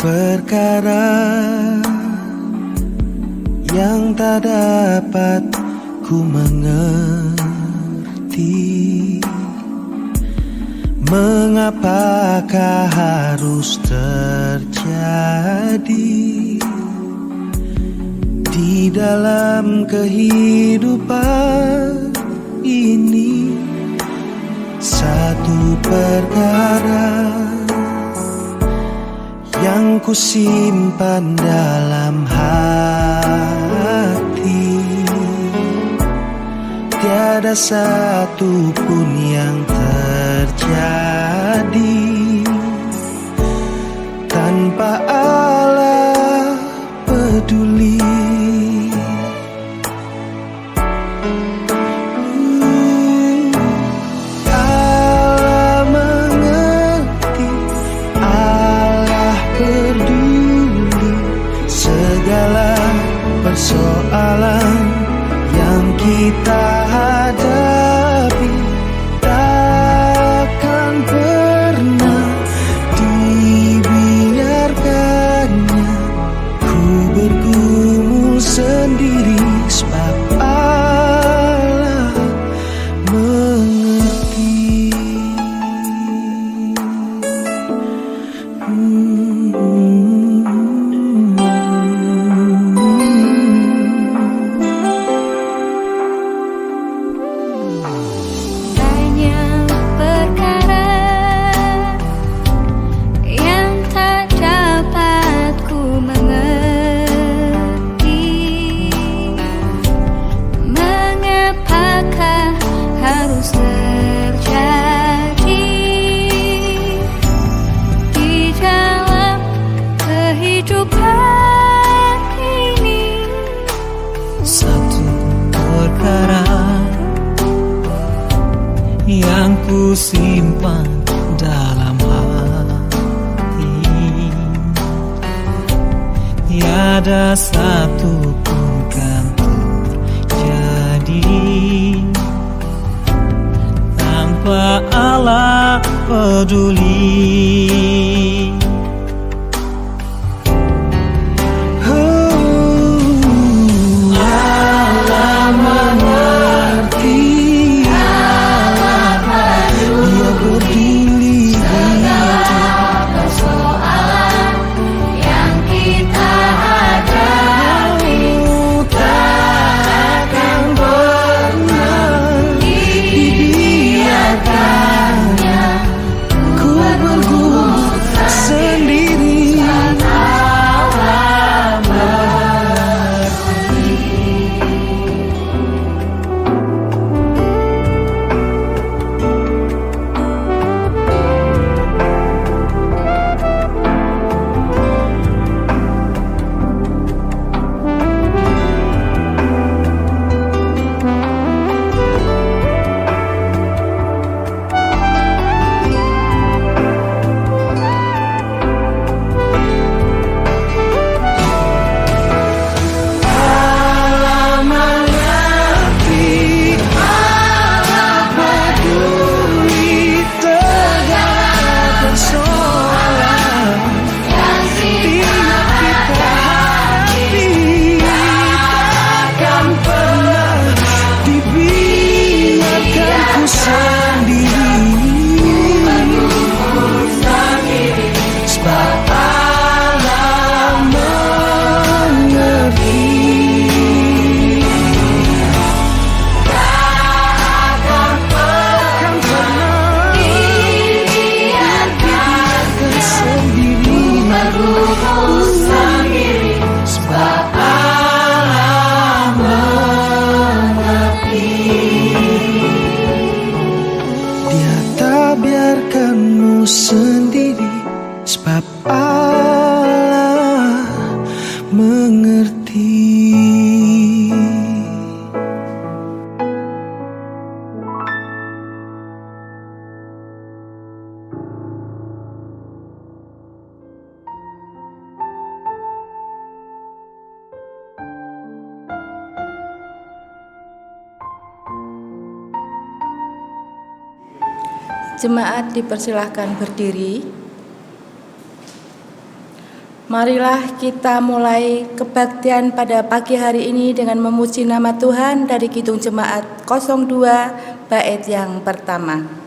perkara yang tak dapat ku mengerti. Mengapakah harus terjadi di dalam kehidupan ini? Satu perkara yang ku simpan dalam hati, tiada satu pun yang terjadi tanpa Allah peduli. Allah mengerti, Allah peduli segala persoalan yang kita hadapi. Takkan pernah dibiarkannya ku bergumul sendiri, sebab Allah mengerti. Banyak perkara yang tak dapat ku mengerti. Mengapakah harus terjadi di dalam kehidupan ini? Satu perkara yang ku simpan dalam hati, tiada satu pun kan terjadi tanpa Allah peduli. Allah mengerti, Dia peduli Persoalan yang kita hadapi, takkan pernah dibiarkannya ku bergumul sendiri. Allah mengerti, Allah peduli segala persoalan yang tiap kita hadapi. Takkan pernah dibiarkan ku sendiri, sebab Allah mengerti. Takkan pernah dibiarkan sendiri, sebab Allah mengerti. Dia tak biarkanmu sendiri, sebab Allah mengerti. Jemaat dipersilahkan berdiri. Marilah kita mulai kebaktian pada pagi hari ini dengan memuji nama Tuhan dari Kidung Jemaat 02 bait yang pertama.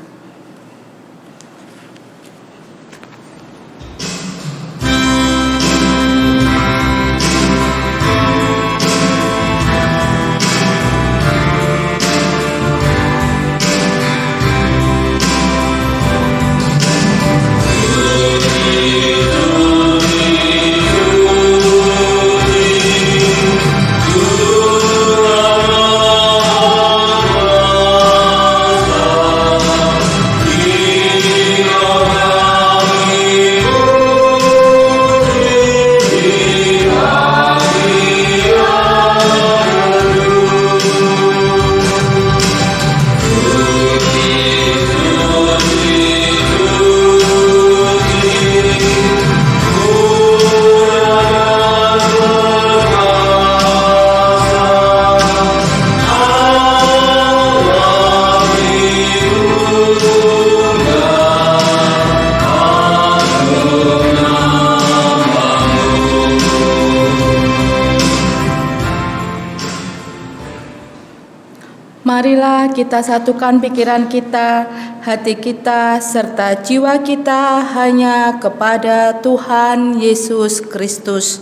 Marilah kita satukan pikiran kita, hati kita, serta jiwa kita hanya kepada Tuhan Yesus Kristus.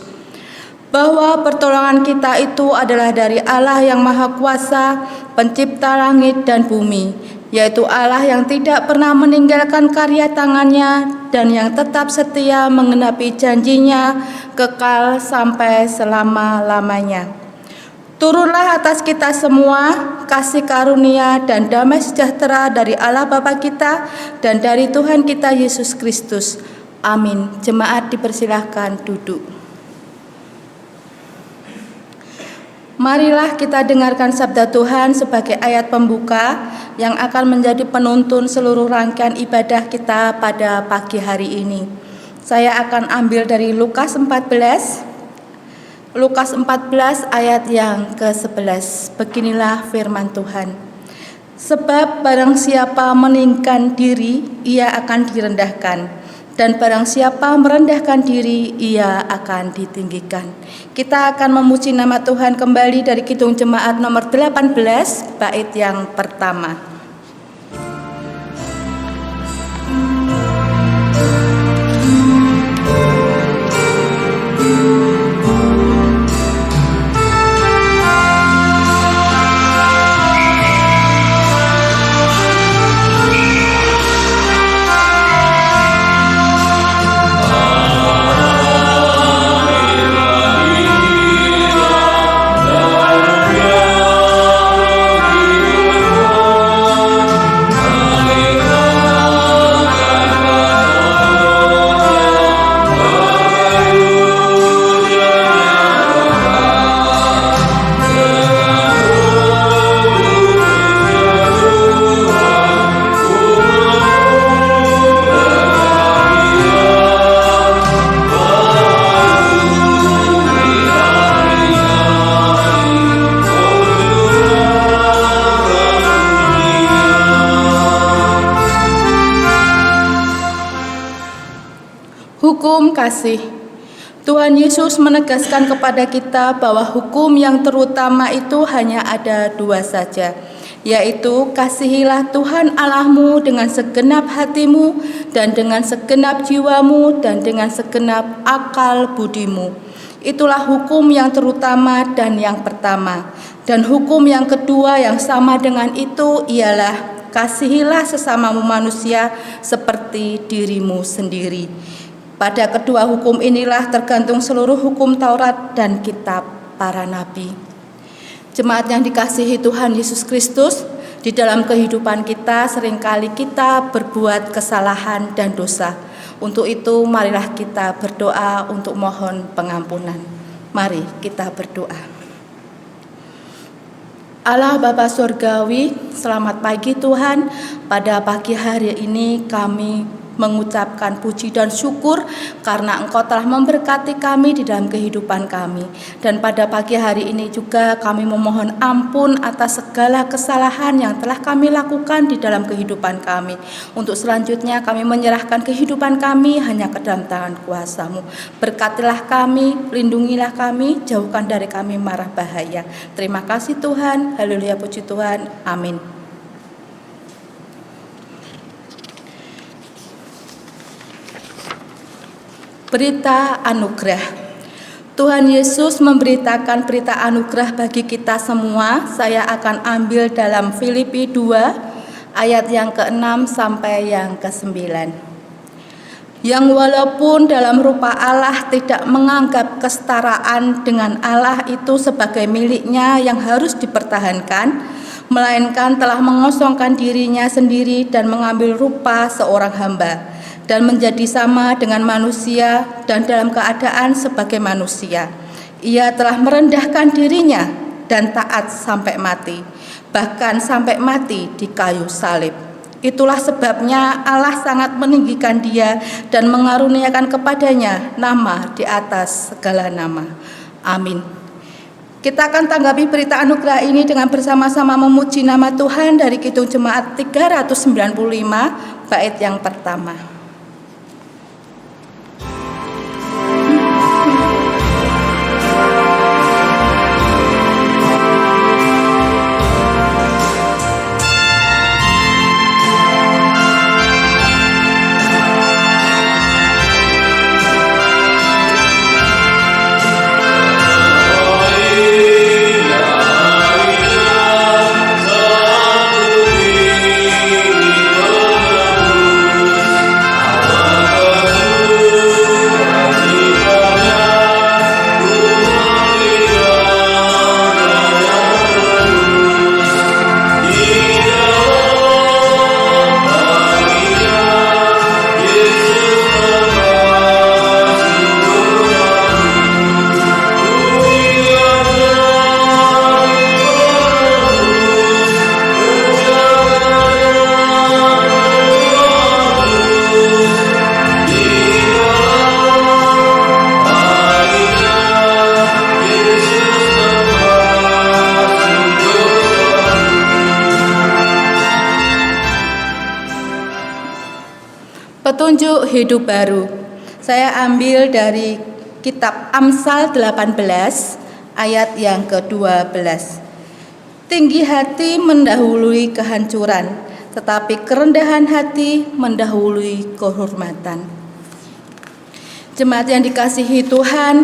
Bahwa pertolongan kita itu adalah dari Allah yang Maha Kuasa, pencipta langit dan bumi, yaitu Allah yang tidak pernah meninggalkan karya tangannya dan yang tetap setia menggenapi janjinya kekal sampai selama-lamanya. Turunlah atas kita semua kasih karunia dan damai sejahtera dari Allah Bapa kita dan dari Tuhan kita Yesus Kristus. Amin. Jemaat dipersilahkan duduk. Marilah kita dengarkan sabda Tuhan sebagai ayat pembuka yang akan menjadi penuntun seluruh rangkaian ibadah kita pada pagi hari ini. Saya akan ambil dari Lukas 14 ayat yang ke-11. Beginilah firman Tuhan. Sebab barang siapa meninggikan diri, ia akan direndahkan, dan barang siapa merendahkan diri, ia akan ditinggikan. Kita akan memuji nama Tuhan kembali dari Kidung Jemaat nomor 18 bait yang pertama. Hukum kasih. Tuhan Yesus menegaskan kepada kita bahwa hukum yang terutama itu hanya ada dua saja, yaitu kasihilah Tuhan Allahmu dengan segenap hatimu dan dengan segenap jiwamu dan dengan segenap akal budimu. Itulah hukum yang terutama dan yang pertama. Dan hukum yang kedua yang sama dengan itu ialah kasihilah sesamamu manusia seperti dirimu sendiri. Pada kedua hukum inilah tergantung seluruh hukum Taurat dan kitab para nabi. Jemaat yang dikasihi Tuhan Yesus Kristus, di dalam kehidupan kita seringkali kita berbuat kesalahan dan dosa. Untuk itu marilah kita berdoa untuk mohon pengampunan. Mari kita berdoa. Allah Bapa Surgawi, selamat pagi Tuhan. Pada pagi hari ini kami mengucapkan puji dan syukur karena Engkau telah memberkati kami di dalam kehidupan kami. Dan pada pagi hari ini juga kami memohon ampun atas segala kesalahan yang telah kami lakukan di dalam kehidupan kami. Untuk selanjutnya kami menyerahkan kehidupan kami hanya ke dalam tangan kuasa-Mu. Berkatilah kami, lindungilah kami, jauhkan dari kami mara bahaya. Terima kasih Tuhan, haleluya, puji Tuhan, amin. Berita anugerah. Tuhan Yesus memberitakan berita anugerah bagi kita semua. Saya akan ambil dalam Filipi 2 ayat yang ke-6 sampai yang ke-9. Yang walaupun dalam rupa Allah tidak menganggap kesetaraan dengan Allah itu sebagai miliknya yang harus dipertahankan, melainkan telah mengosongkan dirinya sendiri dan mengambil rupa seorang hamba, dan menjadi sama dengan manusia dan dalam keadaan sebagai manusia. Ia telah merendahkan dirinya dan taat sampai mati, bahkan sampai mati di kayu salib. Itulah sebabnya Allah sangat meninggikan dia dan mengaruniakan kepadanya nama di atas segala nama. Amin. Kita akan tanggapi berita anugerah ini dengan bersama-sama memuji nama Tuhan dari Kidung Jemaat 395 bait yang pertama. Petunjuk hidup baru. Saya ambil dari kitab Amsal 18 ayat yang ke-12. Tinggi hati mendahului kehancuran, tetapi kerendahan hati mendahului kehormatan. Jemaat yang dikasihi Tuhan,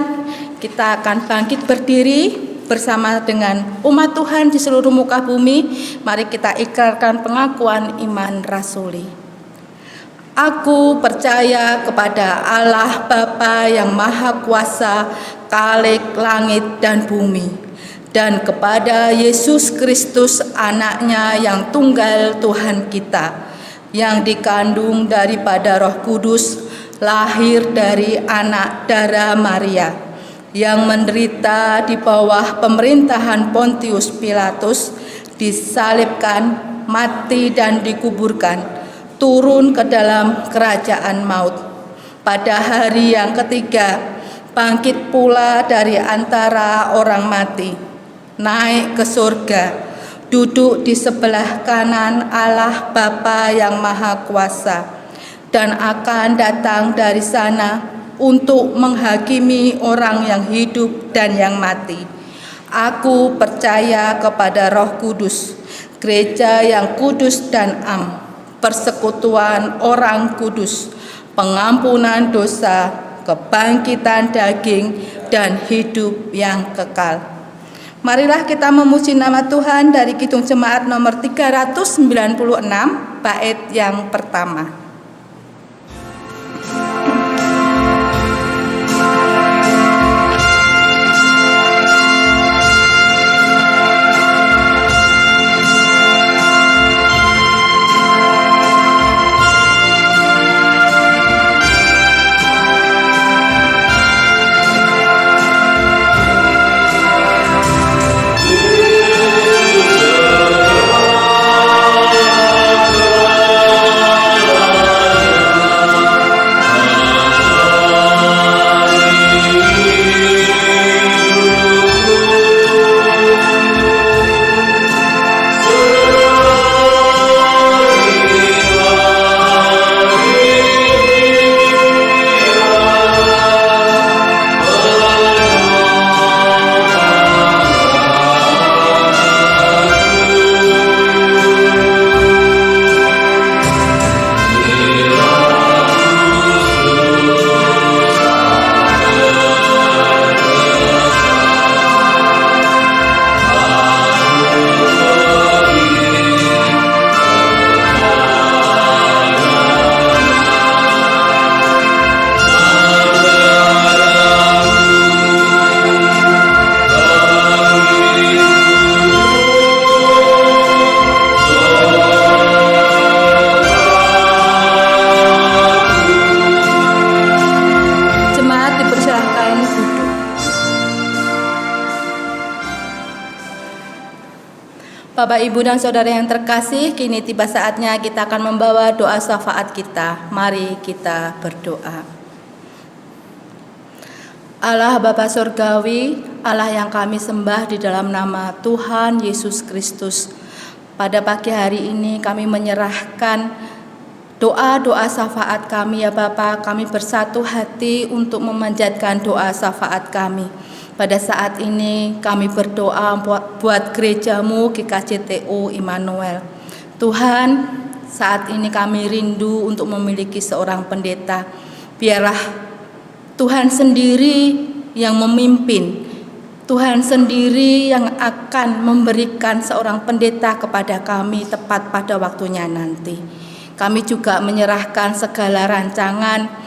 kita akan bangkit berdiri bersama dengan umat Tuhan di seluruh muka bumi. Mari kita ikrarkan pengakuan iman rasuli. Aku percaya kepada Allah Bapa yang Maha Kuasa, Khalik langit dan bumi, dan kepada Yesus Kristus anaknya yang tunggal Tuhan kita, yang dikandung daripada Roh Kudus, lahir dari anak darah Maria, yang menderita di bawah pemerintahan Pontius Pilatus, disalibkan, mati dan dikuburkan, turun ke dalam kerajaan maut. Pada hari yang ketiga, bangkit pula dari antara orang mati, naik ke surga, duduk di sebelah kanan Allah Bapa yang Maha Kuasa, dan akan datang dari sana untuk menghakimi orang yang hidup dan yang mati. Aku percaya kepada Roh Kudus, gereja yang kudus dan am, persekutuan orang kudus, pengampunan dosa, kebangkitan daging, dan hidup yang kekal. Marilah kita memuji nama Tuhan dari Kidung Jemaat nomor 396 bait yang pertama. Bapak, Ibu, dan Saudara yang terkasih, kini tiba saatnya kita akan membawa doa syafaat kita. Mari kita berdoa. Allah Bapa Surgawi, Allah yang kami sembah di dalam nama Tuhan Yesus Kristus. Pada pagi hari ini kami menyerahkan doa-doa syafaat kami ya Bapa. Kami bersatu hati untuk memanjatkan doa syafaat kami. Pada saat ini kami berdoa buat gerejamu GKJTU Immanuel. Tuhan, saat ini kami rindu untuk memiliki seorang pendeta. Biarlah Tuhan sendiri yang memimpin, Tuhan sendiri yang akan memberikan seorang pendeta kepada kami tepat pada waktunya nanti. Kami juga menyerahkan segala rancangan,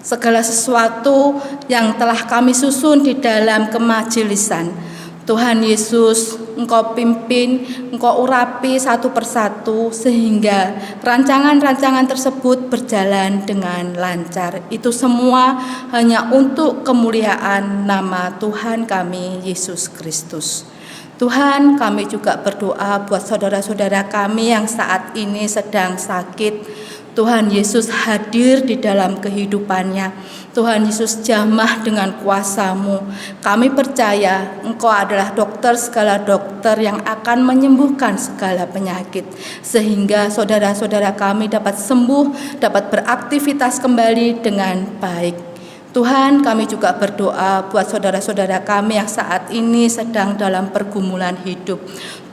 segala sesuatu yang telah kami susun di dalam kemajelisan. Tuhan Yesus, Engkau pimpin, Engkau urapi satu persatu sehingga rancangan-rancangan tersebut berjalan dengan lancar. Itu semua hanya untuk kemuliaan nama Tuhan kami Yesus Kristus. Tuhan, kami juga berdoa buat saudara-saudara kami yang saat ini sedang sakit. Tuhan Yesus hadir di dalam kehidupannya. Tuhan Yesus jamah dengan kuasa-Mu. Kami percaya Engkau adalah dokter segala dokter yang akan menyembuhkan segala penyakit. Sehingga saudara-saudara kami dapat sembuh, dapat beraktivitas kembali dengan baik. Tuhan, kami juga berdoa buat saudara-saudara kami yang saat ini sedang dalam pergumulan hidup.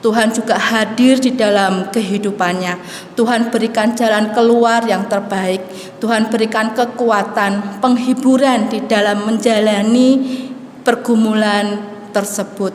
Tuhan juga hadir di dalam kehidupannya. Tuhan berikan jalan keluar yang terbaik. Tuhan berikan kekuatan, penghiburan di dalam menjalani pergumulan tersebut.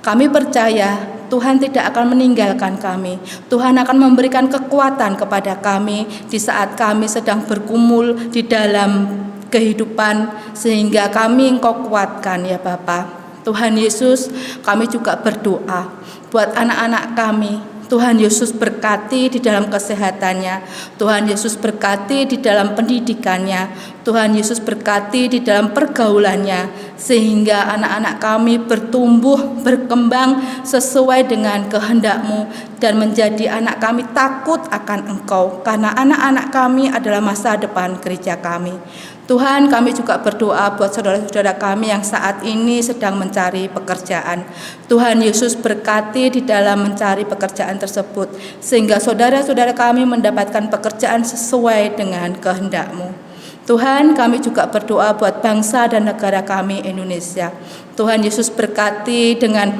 Kami percaya Tuhan tidak akan meninggalkan kami. Tuhan akan memberikan kekuatan kepada kami di saat kami sedang bergumul di dalam kehidupan, sehingga kami Engkau kuatkan ya Bapa. Tuhan Yesus, kami juga berdoa buat anak-anak kami. Tuhan Yesus berkati di dalam kesehatannya. Tuhan Yesus berkati di dalam pendidikannya. Tuhan Yesus berkati di dalam pergaulannya, sehingga anak-anak kami bertumbuh, berkembang sesuai dengan kehendak-Mu, dan menjadi anak kami takut akan Engkau, karena anak-anak kami adalah masa depan gereja kami. Tuhan, kami juga berdoa buat saudara-saudara kami yang saat ini sedang mencari pekerjaan. Tuhan Yesus berkati di dalam mencari pekerjaan tersebut, sehingga saudara-saudara kami mendapatkan pekerjaan sesuai dengan kehendak-Mu. Tuhan, kami juga berdoa buat bangsa dan negara kami Indonesia. Tuhan Yesus berkati dengan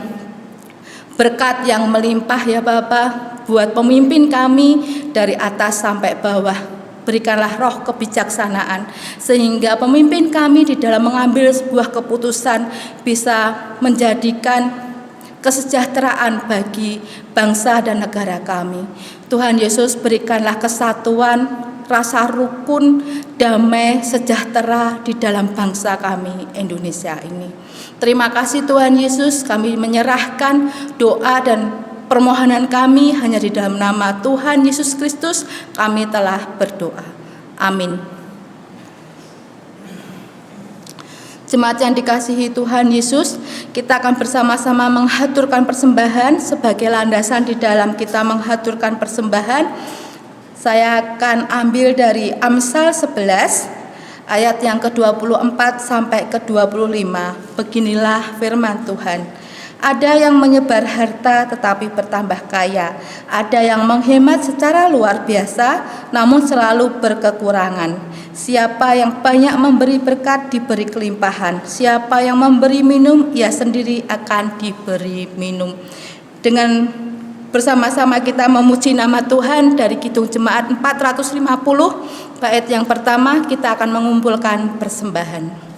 berkat yang melimpah ya Bapa, buat pemimpin kami dari atas sampai bawah. Berikanlah roh kebijaksanaan, sehingga pemimpin kami di dalam mengambil sebuah keputusan bisa menjadikan kesejahteraan bagi bangsa dan negara kami. Tuhan Yesus, berikanlah kesatuan, rasa rukun, damai, sejahtera di dalam bangsa kami Indonesia ini. Terima kasih Tuhan Yesus, kami menyerahkan doa dan permohonan kami hanya di dalam nama Tuhan Yesus Kristus kami telah berdoa. Amin. Jemaat yang dikasihi Tuhan Yesus, kita akan bersama-sama menghaturkan persembahan sebagai landasan di dalam kita menghaturkan persembahan. Saya akan ambil dari Amsal 11 ayat yang ke-24 sampai ke-25. Beginilah firman Tuhan. Ada yang menyebar harta tetapi bertambah kaya. Ada yang menghemat secara luar biasa namun selalu berkekurangan. Siapa yang banyak memberi berkat diberi kelimpahan. Siapa yang memberi minum ia sendiri akan diberi minum. Dengan bersama-sama kita memuji nama Tuhan dari Kidung Jemaat 450. Bait yang pertama kita akan mengumpulkan persembahan.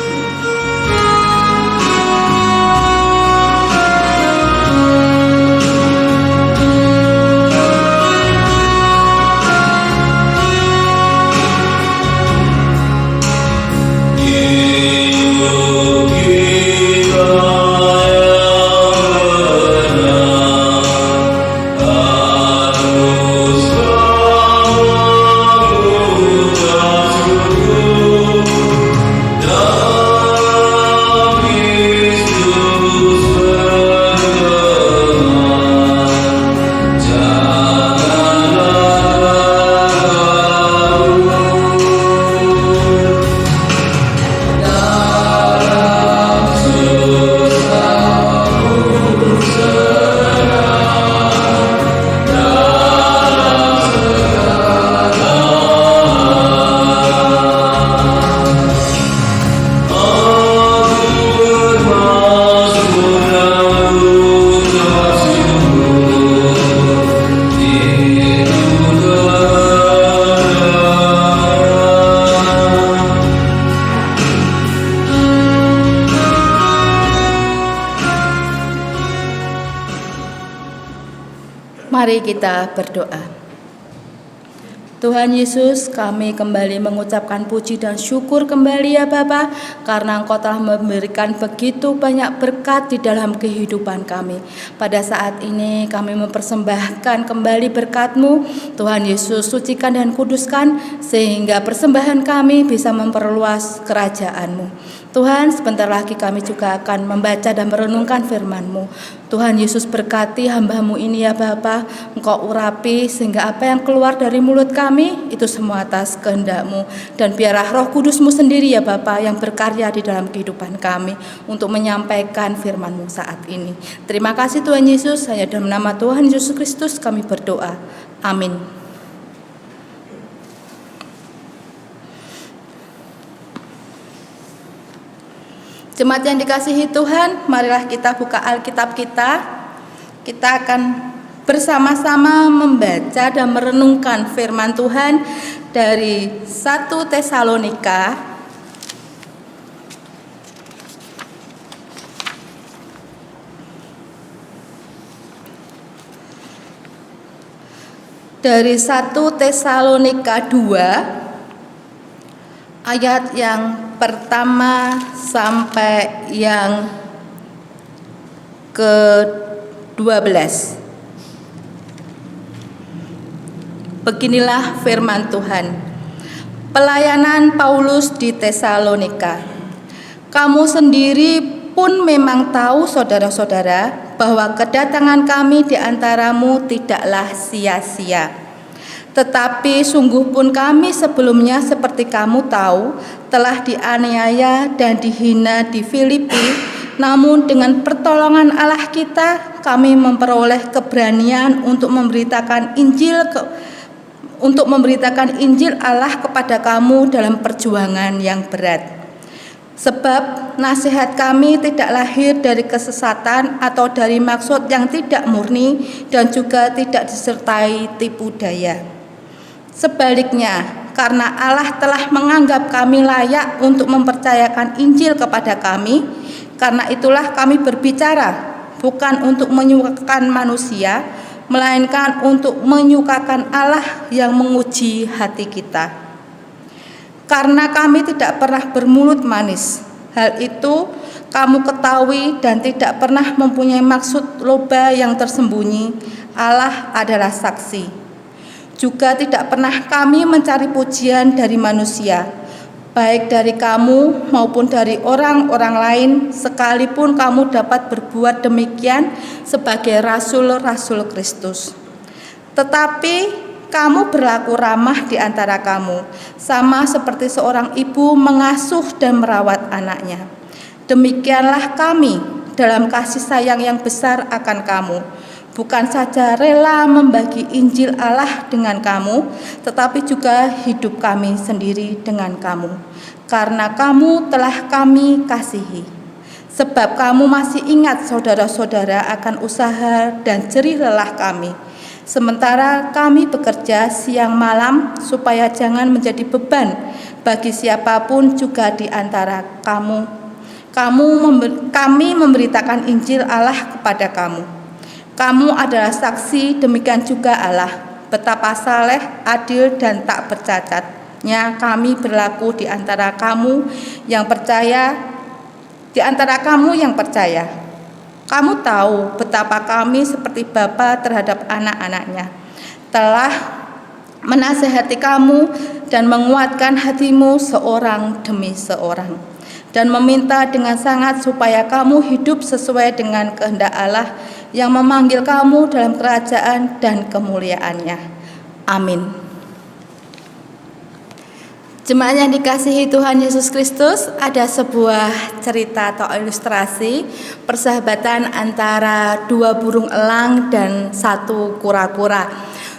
Anugerah Mari kita berdoa. Tuhan Yesus, kami kembali mengucapkan puji dan syukur kembali ya Bapa, karena Engkau telah memberikan begitu banyak berkat di dalam kehidupan kami. Pada saat ini kami mempersembahkan kembali berkat-Mu. Tuhan Yesus, sucikan dan kuduskan sehingga persembahan kami bisa memperluas kerajaan-Mu. Tuhan, sebentar lagi kami juga akan membaca dan merenungkan firman-Mu. Tuhan Yesus, berkati hamba-Mu ini ya Bapa. Engkau urapi sehingga apa yang keluar dari mulut kami itu semua atas kehendak-Mu. Dan biarlah Roh Kudus-Mu sendiri ya Bapa yang berkarya di dalam kehidupan kami untuk menyampaikan firman-Mu saat ini. Terima kasih Tuhan Yesus. Hanya dalam nama Tuhan Yesus Kristus kami berdoa. Amin. Jemaat yang dikasihi Tuhan, marilah kita buka Alkitab kita. Kita akan bersama-sama membaca dan merenungkan firman Tuhan dari 1 Tesalonika dari 1 Tesalonika 2 ayat yang pertama sampai yang ke-12. Beginilah firman Tuhan. Pelayanan Paulus di Tesalonika. Kamu sendiri pun memang tahu saudara-saudara bahwa kedatangan kami di antaramu tidaklah sia-sia. Tetapi sungguh pun kami sebelumnya seperti kamu tahu telah dianiaya dan dihina di Filipi, namun dengan pertolongan Allah kita kami memperoleh keberanian untuk memberitakan Injil Allah kepada kamu dalam perjuangan yang berat. Sebab nasihat kami tidak lahir dari kesesatan atau dari maksud yang tidak murni dan juga tidak disertai tipu daya. Sebaliknya, karena Allah telah menganggap kami layak untuk mempercayakan Injil kepada kami, karena itulah kami berbicara, bukan untuk menyukakan manusia, melainkan untuk menyukakan Allah yang menguji hati kita. Karena kami tidak pernah bermulut manis, hal itu kamu ketahui dan tidak pernah mempunyai maksud loba yang tersembunyi. Allah adalah saksi. Juga tidak pernah kami mencari pujian dari manusia, baik dari kamu maupun dari orang-orang lain, sekalipun kamu dapat berbuat demikian sebagai rasul-rasul Kristus. Tetapi kamu berlaku ramah di antara kamu, sama seperti seorang ibu mengasuh dan merawat anaknya. Demikianlah kami dalam kasih sayang yang besar akan kamu. Bukan saja rela membagi Injil Allah dengan kamu, tetapi juga hidup kami sendiri dengan kamu, karena kamu telah kami kasihi. Sebab kamu masih ingat saudara-saudara akan usaha dan jerih lelah kami, sementara kami bekerja siang malam supaya jangan menjadi beban bagi siapapun juga di antara kamu. Kami memberitakan Injil Allah kepada kamu. Kamu adalah saksi, demikian juga Allah, betapa saleh, adil, dan tak bercacatnya kami berlaku di antara kamu yang percaya. Kamu tahu betapa kami seperti bapa terhadap anak-anaknya, telah menasihati kamu dan menguatkan hatimu seorang demi seorang, dan meminta dengan sangat supaya kamu hidup sesuai dengan kehendak Allah yang memanggil kamu dalam kerajaan dan kemuliaannya. Amin. Jemaat yang dikasihi Tuhan Yesus Kristus, ada sebuah cerita atau ilustrasi persahabatan antara dua burung elang dan satu kura-kura.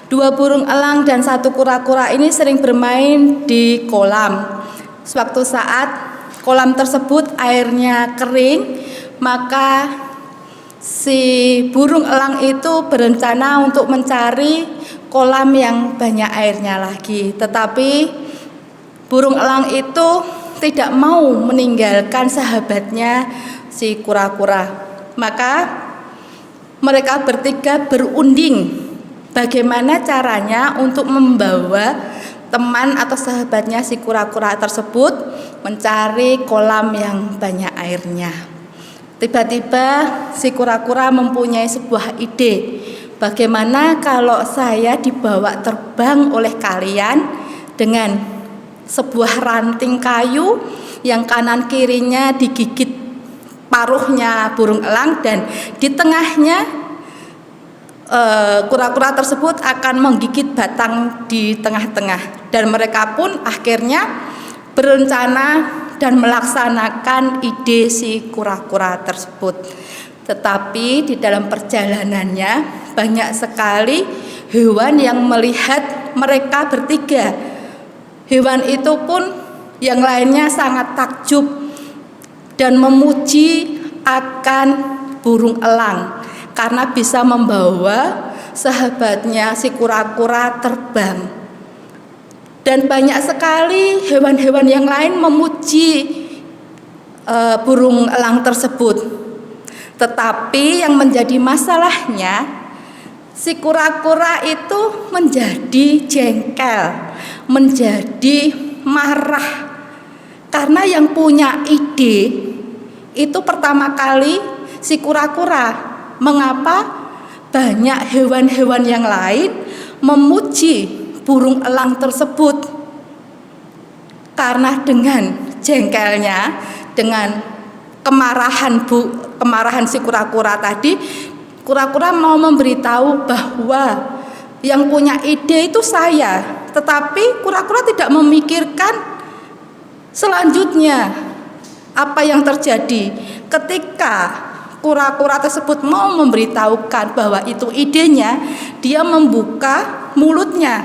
Dua burung elang dan satu kura-kura ini sering bermain di kolam. Suatu saat kolam tersebut airnya kering, maka si burung elang itu berencana untuk mencari kolam yang banyak airnya lagi. Tetapi burung elang itu tidak mau meninggalkan sahabatnya si kura-kura. Maka mereka bertiga berunding bagaimana caranya untuk membawa teman atau sahabatnya si kura-kura tersebut mencari kolam yang banyak airnya. Tiba-tiba si kura-kura mempunyai sebuah ide. Bagaimana kalau saya dibawa terbang oleh kalian dengan sebuah ranting kayu yang kanan kirinya digigit paruhnya burung elang, dan di tengahnya kura-kura tersebut akan menggigit batang di tengah-tengah, dan mereka pun akhirnya berencana dan melaksanakan ide si kura-kura tersebut. Tetapi di dalam perjalanannya banyak sekali hewan yang melihat mereka bertiga. Hewan itu pun yang lainnya sangat takjub dan memuji akan burung elang karena bisa membawa sahabatnya si kura-kura terbang. Dan banyak sekali hewan-hewan yang lain memuji burung elang tersebut. Tetapi yang menjadi masalahnya, si kura-kura itu menjadi jengkel, menjadi marah. Karena yang punya ide itu pertama kali si kura-kura. Mengapa banyak hewan-hewan yang lain memuji burung elang tersebut? Karena dengan jengkelnya, dengan kemarahan si kura-kura tadi, kura-kura mau memberitahu bahwa yang punya ide itu saya. Tetapi kura-kura tidak memikirkan selanjutnya apa yang terjadi ketika kura-kura tersebut mau memberitahukan bahwa itu idenya. Dia membuka mulutnya.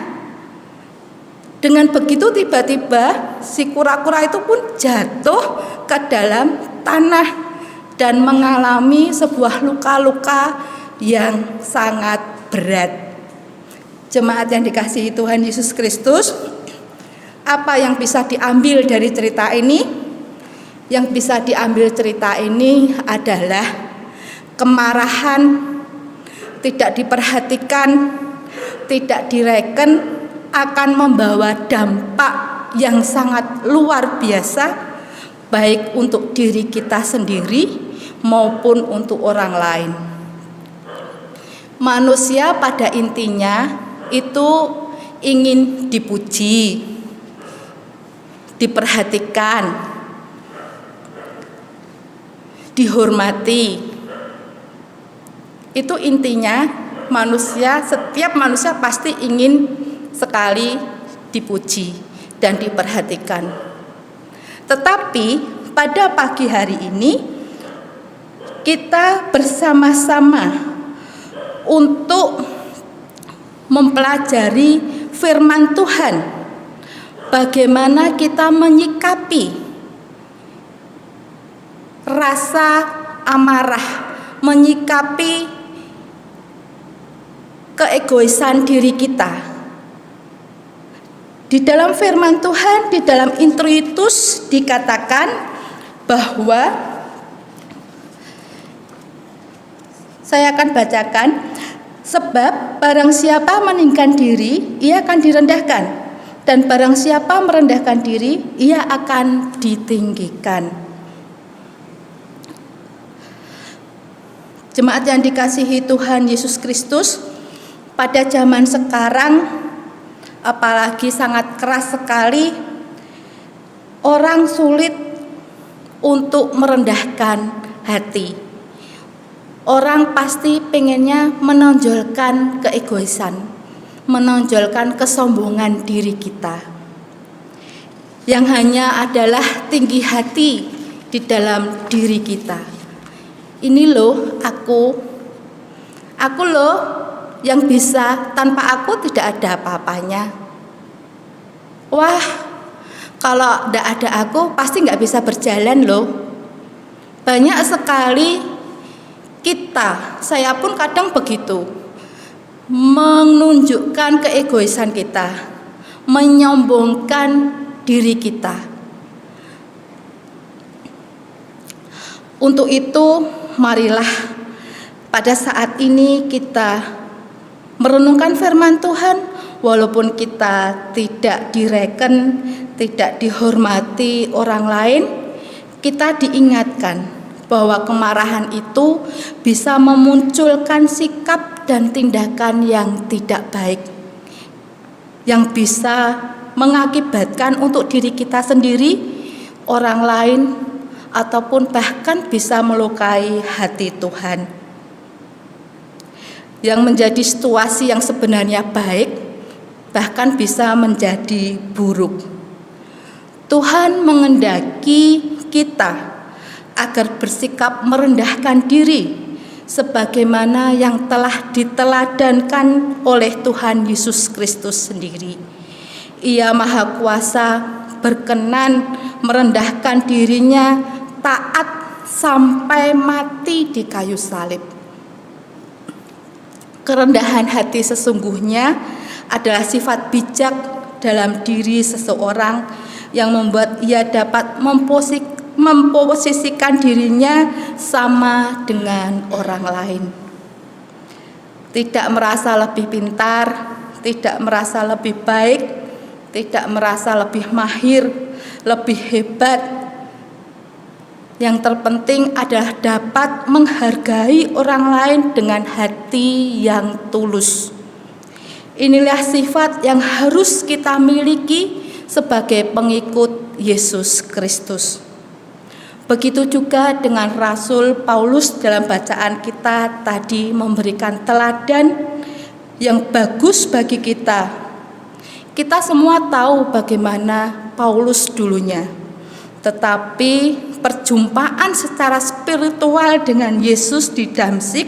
Dengan begitu tiba-tiba si kura-kura itu pun jatuh ke dalam tanah dan mengalami sebuah luka-luka yang sangat berat. Jemaat yang dikasihi Tuhan Yesus Kristus, apa yang bisa diambil dari cerita ini? Yang bisa diambil cerita ini adalah kemarahan tidak diperhatikan, tidak direken akan membawa dampak yang sangat luar biasa, baik untuk diri kita sendiri maupun untuk orang lain. Manusia pada intinya itu ingin dipuji, diperhatikan, dihormati. Itu intinya manusia, setiap manusia pasti ingin sekali dipuji dan diperhatikan. Tetapi pada pagi hari ini kita bersama-sama untuk mempelajari firman Tuhan. Bagaimana kita menyikapi rasa amarah, menyikapi keegoisan diri kita. Di dalam firman Tuhan, di dalam Introitus dikatakan bahwa, saya akan bacakan, sebab barang siapa meninggikan diri, ia akan direndahkan, dan barang siapa merendahkan diri, ia akan ditinggikan. Jemaat yang dikasihi Tuhan Yesus Kristus, pada zaman sekarang apalagi sangat keras sekali, orang sulit untuk merendahkan hati. Orang pasti pengennya menonjolkan keegoisan, menonjolkan kesombongan diri kita, yang hanya adalah tinggi hati di dalam diri kita. Ini loh aku loh yang bisa, tanpa aku tidak ada apa-apanya. Wah, kalau tidak ada aku pasti nggak bisa berjalan loh. Banyak sekali kita, saya pun kadang begitu, menunjukkan keegoisan kita, menyombongkan diri kita. Untuk itu marilah pada saat ini kita merenungkan firman Tuhan, walaupun kita tidak direken, tidak dihormati orang lain, kita diingatkan bahwa kemarahan itu bisa memunculkan sikap dan tindakan yang tidak baik, yang bisa mengakibatkan untuk diri kita sendiri, orang lain, ataupun bahkan bisa melukai hati Tuhan. Yang menjadi situasi yang sebenarnya baik, bahkan bisa menjadi buruk. Tuhan mengendaki kita agar bersikap merendahkan diri, sebagaimana yang telah diteladankan oleh Tuhan Yesus Kristus sendiri. Ia Maha Kuasa, berkenan merendahkan dirinya, taat sampai mati di kayu salib. Kerendahan hati sesungguhnya adalah sifat bijak dalam diri seseorang yang membuat ia dapat memposisikan dirinya sama dengan orang lain. Tidak merasa lebih pintar, tidak merasa lebih baik, tidak merasa lebih mahir, lebih hebat. Yang terpenting adalah dapat menghargai orang lain dengan hati yang tulus. Inilah sifat yang harus kita miliki sebagai pengikut Yesus Kristus. Begitu juga dengan Rasul Paulus dalam bacaan kita tadi memberikan teladan yang bagus bagi kita. Kita semua tahu bagaimana Paulus dulunya, tetapi perjumpaan secara spiritual dengan Yesus di Damsyik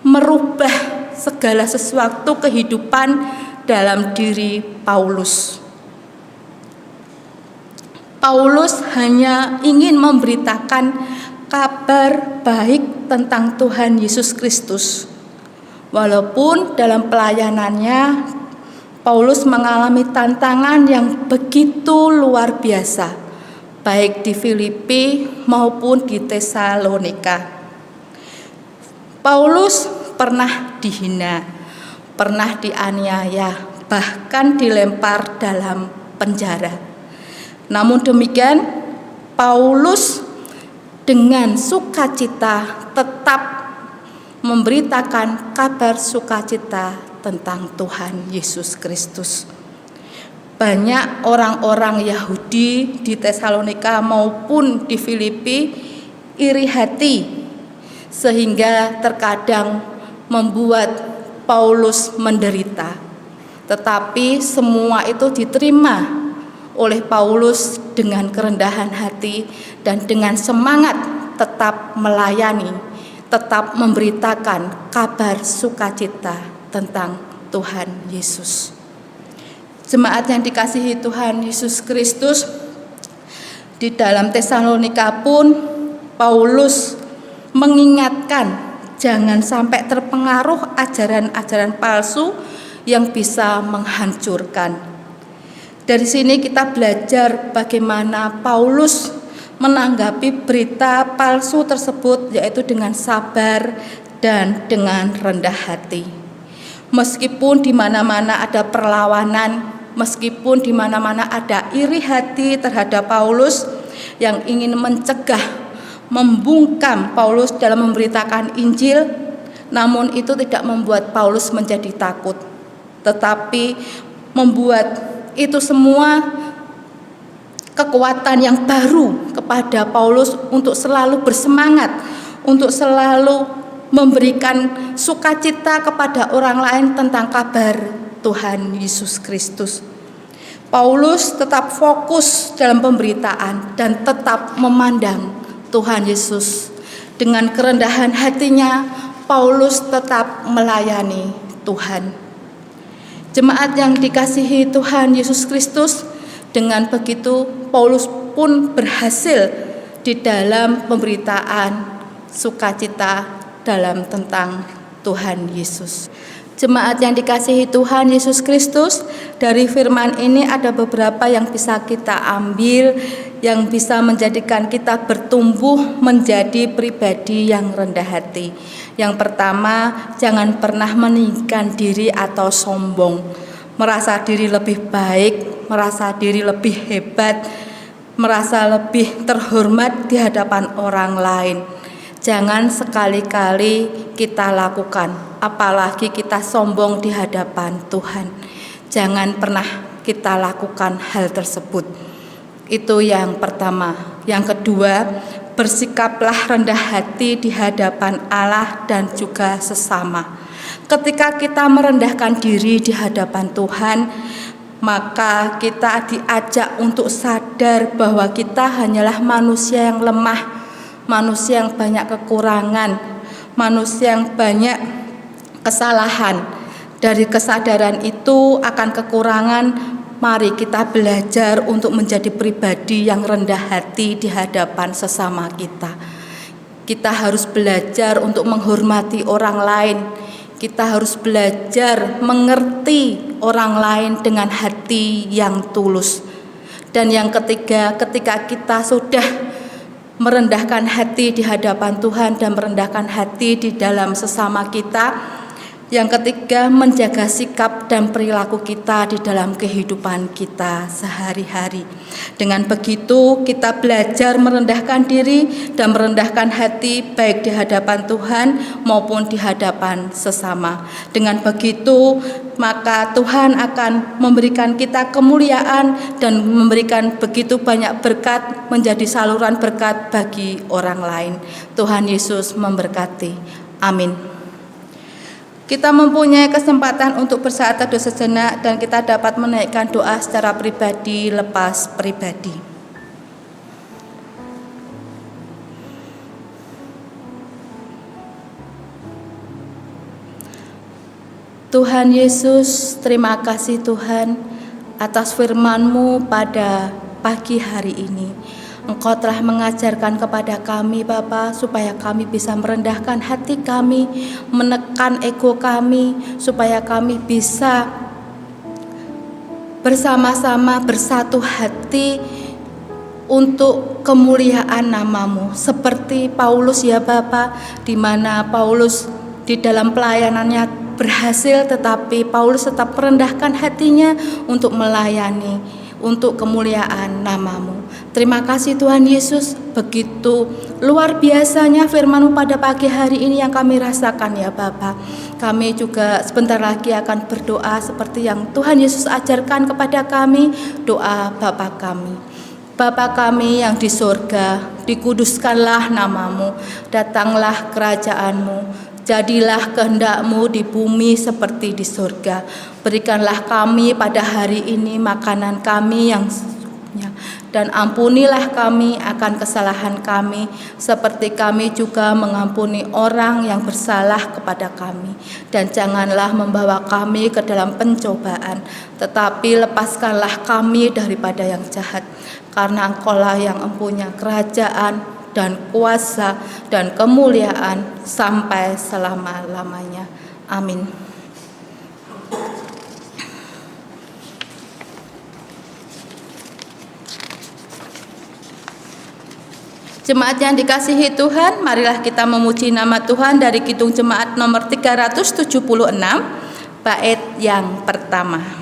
merubah segala sesuatu kehidupan dalam diri Paulus. Paulus hanya ingin memberitakan kabar baik tentang Tuhan Yesus Kristus. Walaupun dalam pelayanannya Paulus mengalami tantangan yang begitu luar biasa, baik di Filipi maupun di Tesalonika. Paulus pernah dihina, pernah dianiaya, bahkan dilempar dalam penjara. Namun demikian, Paulus dengan sukacita tetap memberitakan kabar sukacita tentang Tuhan Yesus Kristus. Banyak orang-orang Yahudi di Tesalonika maupun di Filipi iri hati, sehingga terkadang membuat Paulus menderita. Tetapi semua itu diterima oleh Paulus dengan kerendahan hati dan dengan semangat tetap melayani, tetap memberitakan kabar sukacita tentang Tuhan Yesus. Jemaat yang dikasihi Tuhan Yesus Kristus, di dalam Tesalonika pun Paulus mengingatkan jangan sampai terpengaruh ajaran-ajaran palsu yang bisa menghancurkan. Dari sini kita belajar bagaimana Paulus menanggapi berita palsu tersebut, yaitu dengan sabar dan dengan rendah hati. Meskipun di mana-mana ada perlawanan, meskipun di mana-mana ada iri hati terhadap Paulus yang ingin mencegah, membungkam Paulus dalam memberitakan Injil, namun itu tidak membuat Paulus menjadi takut, tetapi membuat itu semua kekuatan yang baru kepada Paulus untuk selalu bersemangat, untuk selalu memberikan sukacita kepada orang lain tentang kabar Tuhan Yesus Kristus. Paulus tetap fokus dalam pemberitaan dan tetap memandang Tuhan Yesus. Dengan kerendahan hatinya, Paulus tetap melayani Tuhan. Jemaat yang dikasihi Tuhan Yesus Kristus, dengan begitu Paulus pun berhasil di dalam pemberitaan sukacita dalam tentang Tuhan Yesus. Jemaat yang dikasihi Tuhan Yesus Kristus, dari firman ini ada beberapa yang bisa kita ambil, yang bisa menjadikan kita bertumbuh menjadi pribadi yang rendah hati. Yang pertama, jangan pernah meninggikan diri atau sombong, merasa diri lebih baik, merasa diri lebih hebat, merasa lebih terhormat di hadapan orang lain. Jangan sekali-kali kita lakukan, apalagi kita sombong di hadapan Tuhan. Jangan pernah kita lakukan hal tersebut. Itu yang pertama. Yang kedua, bersikaplah rendah hati di hadapan Allah dan juga sesama. Ketika kita merendahkan diri di hadapan Tuhan, maka kita diajak untuk sadar bahwa kita hanyalah manusia yang lemah, manusia yang banyak kekurangan, manusia yang banyak kesalahan. Dari kesadaran itu akan kekurangan, mari kita belajar untuk menjadi pribadi yang rendah hati di hadapan sesama kita. Kita harus belajar untuk menghormati orang lain. Kita harus belajar mengerti orang lain dengan hati yang tulus. Dan yang ketiga, ketika kita sudah merendahkan hati di hadapan Tuhan dan merendahkan hati di dalam sesama kita, yang ketiga, menjaga sikap dan perilaku kita di dalam kehidupan kita sehari-hari. Dengan begitu, kita belajar merendahkan diri dan merendahkan hati baik di hadapan Tuhan maupun di hadapan sesama. Dengan begitu, maka Tuhan akan memberikan kita kemuliaan dan memberikan begitu banyak berkat, menjadi saluran berkat bagi orang lain. Tuhan Yesus memberkati. Amin. Kita mempunyai kesempatan untuk bersaat teduh sejenak dan kita dapat menaikkan doa secara pribadi lepas pribadi. Tuhan Yesus, terima kasih Tuhan atas firman-Mu pada pagi hari ini. Engkau telah mengajarkan kepada kami Bapa, supaya kami bisa merendahkan hati kami, menekan ego kami, supaya kami bisa bersama-sama bersatu hati untuk kemuliaan nama-Mu. Seperti Paulus ya Bapa, di mana Paulus di dalam pelayanannya berhasil, tetapi Paulus tetap merendahkan hatinya untuk melayani, untuk kemuliaan nama-Mu. Terima kasih Tuhan Yesus, begitu luar biasanya firman-Mu pada pagi hari ini yang kami rasakan ya Bapa. Kami juga sebentar lagi akan berdoa seperti yang Tuhan Yesus ajarkan kepada kami, doa Bapa kami. Bapa kami yang di surga, dikuduskanlah nama-Mu, datanglah kerajaan-Mu. Jadilah kehendak-Mu di bumi seperti di surga. Berikanlah kami pada hari ini makanan kami yang secukupnya, dan ampunilah kami akan kesalahan kami, seperti kami juga mengampuni orang yang bersalah kepada kami. Dan janganlah membawa kami ke dalam pencobaan, tetapi lepaskanlah kami daripada yang jahat. Karena Engkau-lah yang mempunyai kerajaan dan kuasa dan kemuliaan sampai selama-lamanya. Amin. Jemaat yang dikasihi Tuhan, marilah kita memuji nama Tuhan dari Kidung Jemaat nomor 376, bait yang pertama.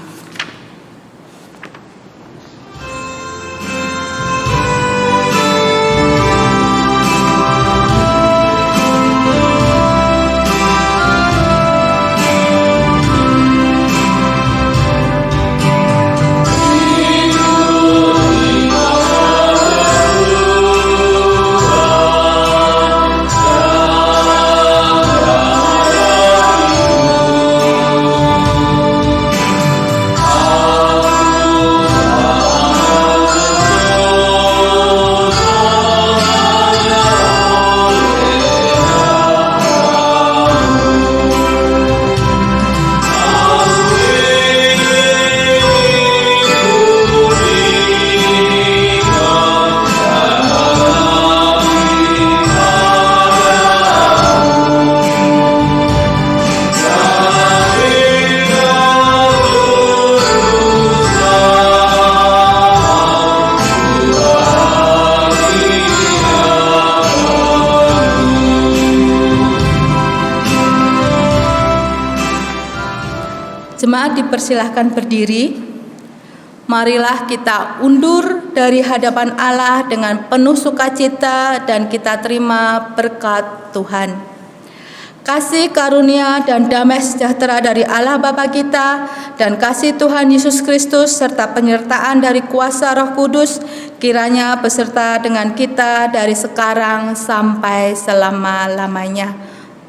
Jemaat dipersilahkan berdiri. Marilah kita undur dari hadapan Allah dengan penuh sukacita dan kita terima berkat Tuhan. Kasih karunia dan damai sejahtera dari Allah Bapa kita dan kasih Tuhan Yesus Kristus serta penyertaan dari kuasa Roh Kudus kiranya beserta dengan kita dari sekarang sampai selama-lamanya.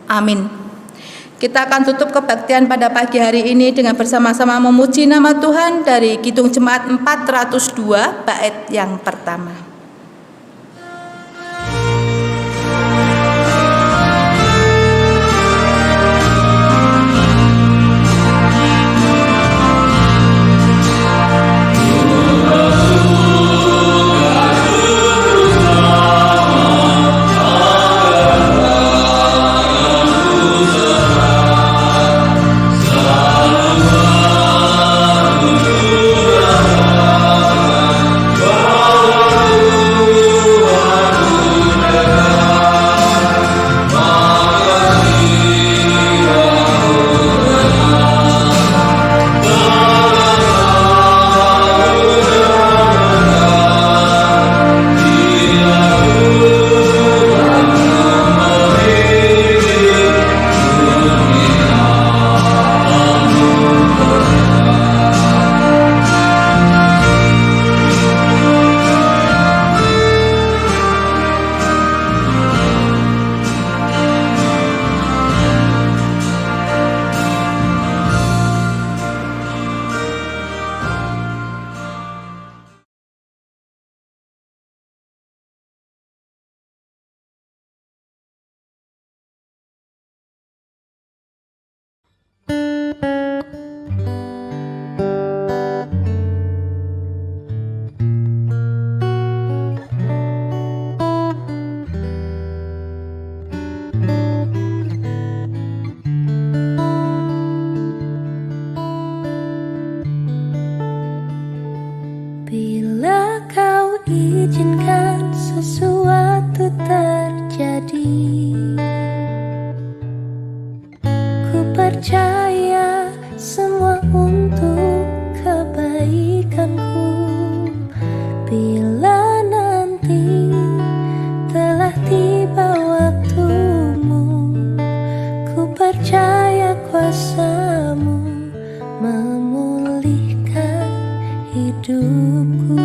Amin. Kita akan tutup kebaktian pada pagi hari ini dengan bersama-sama memuji nama Tuhan dari Kidung Jemaat 402 bait yang pertama. Bila kau izinkan sesuatu terjadi, ku percaya semua untuk kebaikanku. Bila nanti telah tiba waktumu, ku percaya kuasa-Mu memulihkan hidupku.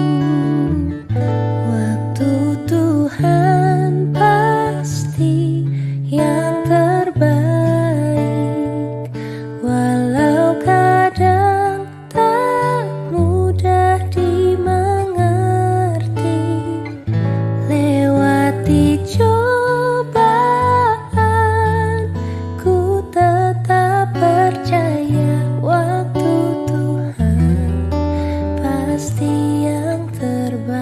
Waktu Tuhan pasti yang terbaik, walau kadang tak mudah dimengerti. Lewati cobaan, ku tetap percaya waktu Tuhan pasti yang terbaik.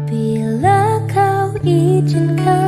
Bila kau izinkan